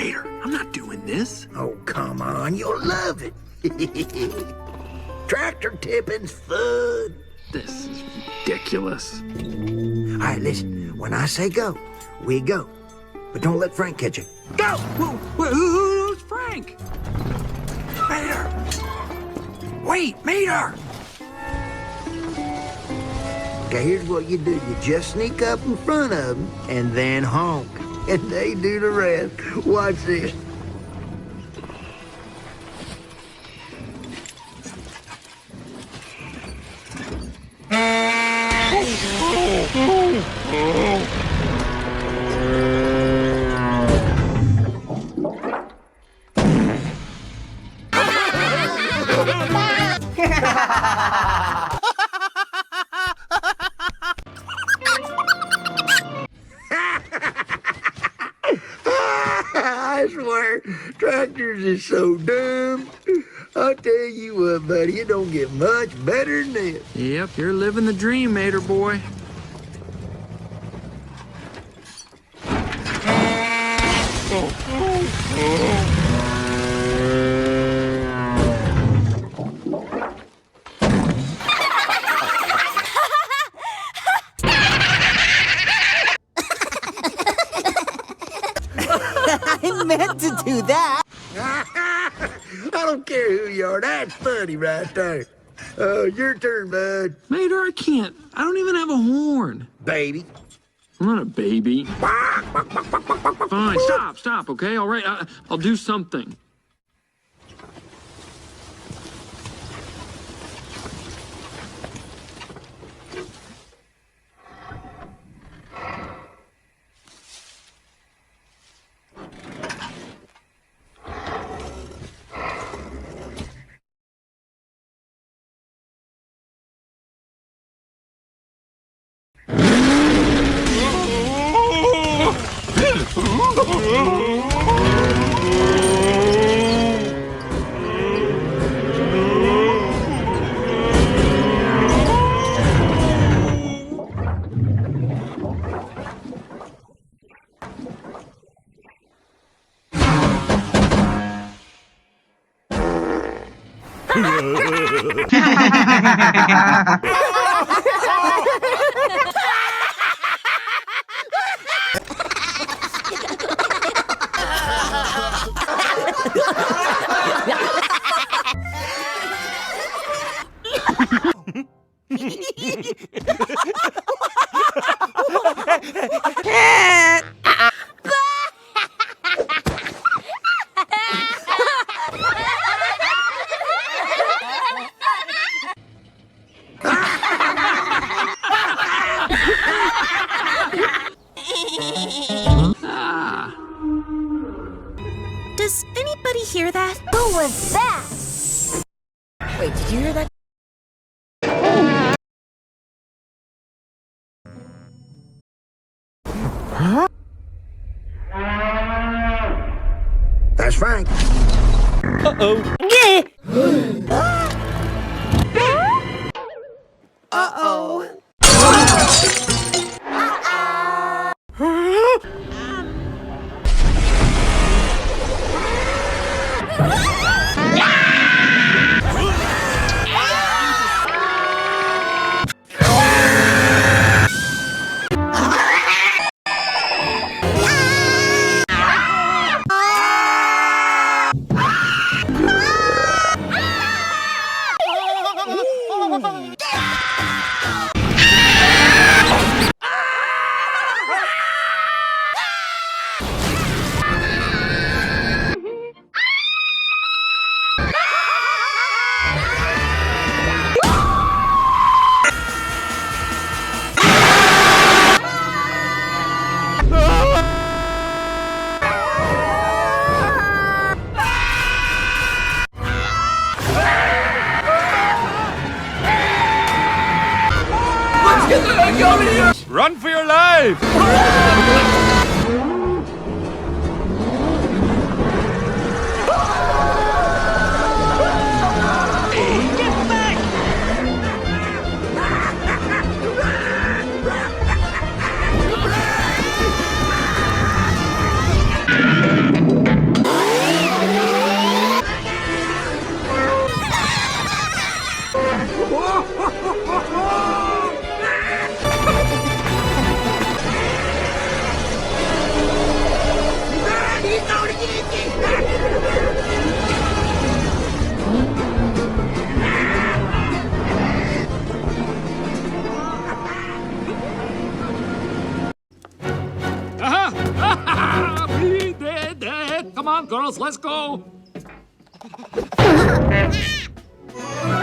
Mater, I'm not doing this. Oh, come on, you'll love it. Tractor tipping's fun. This is ridiculous. All right, listen. When I say go, we go. But don't let Frank catch you. Go! Who's Frank? Mater! Wait, Mater! Okay, here's what you do. You just sneak up in front of them and then honk. And they do the rest. Watch this. I swear, tractors is so dumb. I'll tell you what, buddy, it don't get much better than this. Yep, you're living the dream, Mater boy. I meant to do that. I don't care who you are. That's funny right there. Your turn, bud. Mater, I can't. I don't even have a horn. Baby. I'm not a baby. Fine, stop, okay? All right, I'll do something. Does anybody hear that? Who was that? Wait, did you hear that? Huh? That's Frank. Uh-oh. Uh-oh. Run for your life! Come on, girls, let's go.